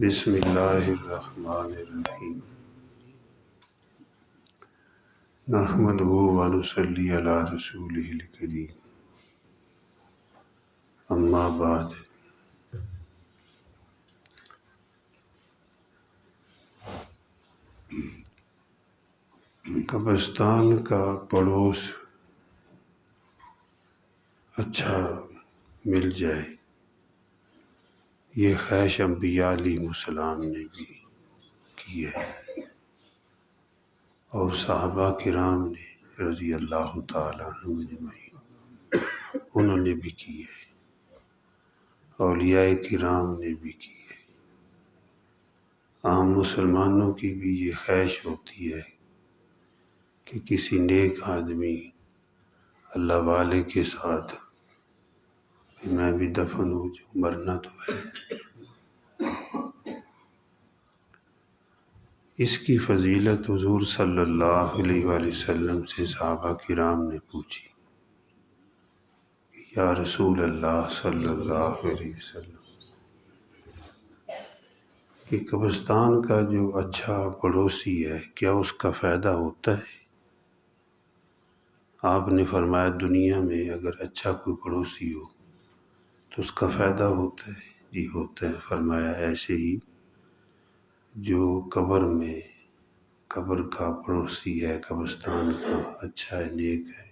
بسم اللہ الرحمن الرحیم نحمدہ ونصلی علی رسولہ الکریم اما بعد۔ قبرستان کا پڑوس اچھا مل جائے، یہ خواہش انبیاء علیہ السلام نے بھی کی ہے اور صحابہ کرام نے رضی اللہ تعالیٰ عنہم اجمعین انہوں نے بھی کی ہے، اولیاء کرام نے بھی کی ہے۔ عام مسلمانوں کی بھی یہ خواہش ہوتی ہے کہ کسی نیک آدمی اللہ والے کے ساتھ میں بھی دفن ہو جاؤں، مرنا تو ہے۔ اس کی فضیلت حضور صلی اللہ علیہ وآلہ وسلم سے صحابہ کرام نے پوچھی، یا رسول اللہ صلی اللہ علیہ وسلم، کہ قبرستان کا جو اچھا پڑوسی ہے کیا اس کا فائدہ ہوتا ہے؟ آپ نے فرمایا دنیا میں اگر اچھا کوئی پڑوسی ہو تو اس کا فائدہ ہوتا ہے؟ جی ہوتا ہے۔ فرمایا ایسے ہی جو قبر کا پڑوسی ہے، قبرستان کا اچھا ہے، نیک ہے،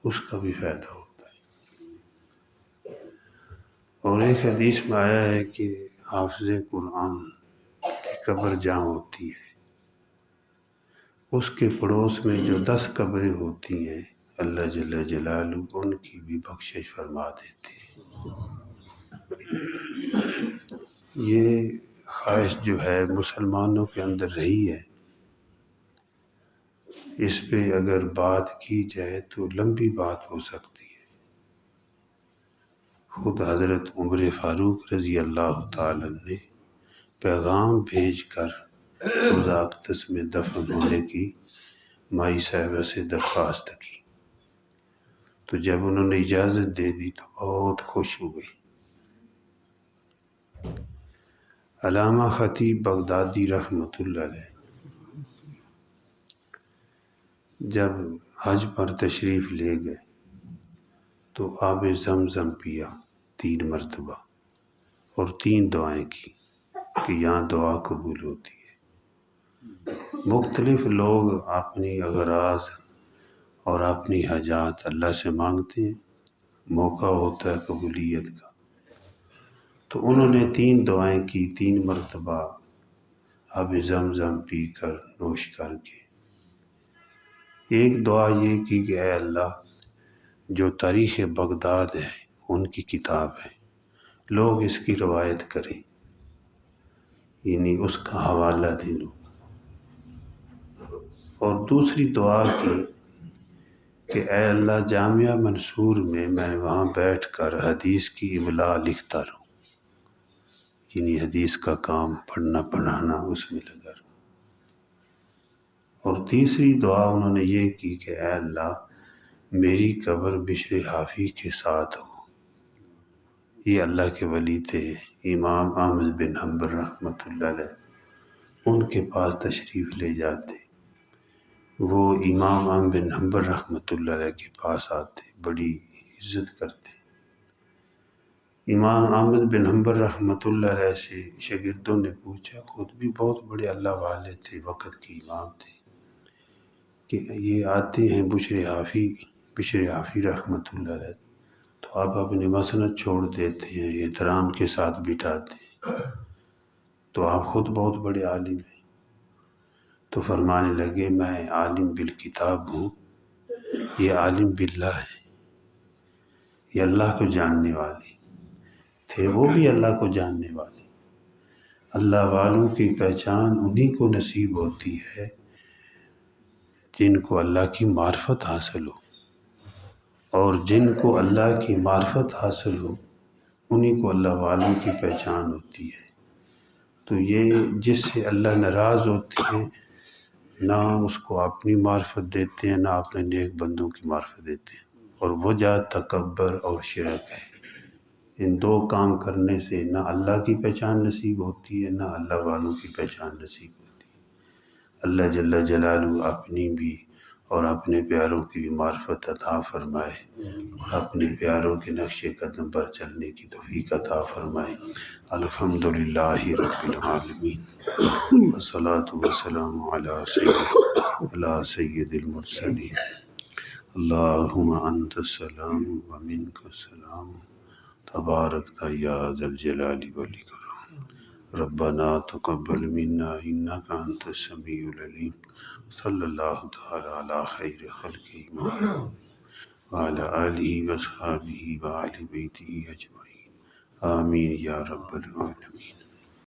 اس کا بھی فائدہ ہوتا ہے۔ اور ایک حدیث میں آیا ہے کہ حافظ قرآن کی قبر جہاں ہوتی ہے اس کے پڑوس میں جو 10 قبریں ہوتی ہیں اللہ جل جلالہ ان کی بھی بخشش فرما دیتے ہیں۔ یہ خواہش جو ہے مسلمانوں کے اندر رہی ہے، اس پہ اگر بات کی جائے تو لمبی بات ہو سکتی ہے۔ خود حضرت عمر فاروق رضی اللہ تعالیٰ نے پیغام بھیج کر روضہ اقدس میں دفن ہونے کی مائی صاحبہ سے درخواست کی، تو جب انہوں نے اجازت دے دی تو بہت خوش ہو گئی۔ علامہ خطیب بغدادی رحمۃ اللہ علیہ جب حج پر تشریف لے گئے تو آب زمزم پیا 3 مرتبہ اور 3 دعائیں کی کہ یہاں دعا قبول ہوتی ہے۔ مختلف لوگ اپنی اغراض اور اپنی حاجات اللہ سے مانگتے ہیں، موقع ہوتا ہے قبولیت کا، تو انہوں نے 3 دعائیں کی، 3 مرتبہ آب زمزم پی کر نوش کر کے۔ ایک دعا یہ کی کہ اے اللہ جو تاریخ بغداد ہے ان کی کتاب ہے، لوگ اس کی روایت کریں، یعنی اس کا حوالہ دیں لوگ۔ اور دوسری دعا کی کہ اے اللہ جامعہ منصور میں میں وہاں بیٹھ کر حدیث کی املا لکھتا رہوں، یعنی حدیث کا کام پڑھنا پڑھانا اس میں لگا رہوں۔ اور تیسری دعا انہوں نے یہ کی کہ اے اللہ میری قبر بشر حافی کے ساتھ ہو۔ یہ اللہ کے ولی تھے، امام احمد بن حنبل رحمۃ اللہ علیہ، ان کے پاس تشریف لے جاتے، وہ امام احمد بن حنبل رحمۃ اللہ علیہ کے پاس آتے، بڑی عزت کرتے۔ امام احمد بن حنبل رحمۃ اللہ علیہ سے شاگردوں نے پوچھا، خود بھی بہت بڑے اللہ والے تھے، وقت کے امام تھے، کہ یہ آتے ہیں بشر حافی رحمۃ اللہ علیہ، تو آپ اپنی مسند چھوڑ دیتے ہیں، احترام کے ساتھ بٹھاتے ہیں، تو آپ خود بہت بڑے عالم ہیں۔ تو فرمانے لگے میں عالم بالکتاب ہوں، یہ عالم باللہ ہے، یہ اللہ کو جاننے والے تھے، وہ بھی اللہ کو جاننے والے۔ اللہ والوں کی پہچان انہی کو نصیب ہوتی ہے جن کو اللہ کی معرفت حاصل ہو، اور جن کو اللہ کی معرفت حاصل ہو انہی کو اللہ والوں کی پہچان ہوتی ہے۔ تو یہ جس سے اللہ ناراض ہوتے ہیں نہ اس کو اپنی معرفت دیتے ہیں، نہ اپنے نیک بندوں کی معرفت دیتے ہیں، اور وجہ تکبر اور شرک ہے۔ ان دو کام کرنے سے نہ اللہ کی پہچان نصیب ہوتی ہے، نہ اللہ والوں کی پہچان نصیب ہوتی ہے۔ اللہ جل جلالہ اپنی بھی اور اپنے پیاروں کی بھی معرفت عطا فرمائے، اور اپنے پیاروں کے نقش قدم پر چلنے کی توفیق عطا فرمائے۔ الحمدللہ رب العالمین، والصلاة والسلام علی سید المرسلین۔ اللہم انت السلام ومنک السلام، تبارکت یا ذا الجلال والاکرام۔ ربنا تقبل منا انک انت السمیع العلیم۔ صلی اللہ تعالی علی خیر خلقہ محمد وعلی آلہ واصحابہ وآل بیتہ اجمعین، آمین یا رب العالمین۔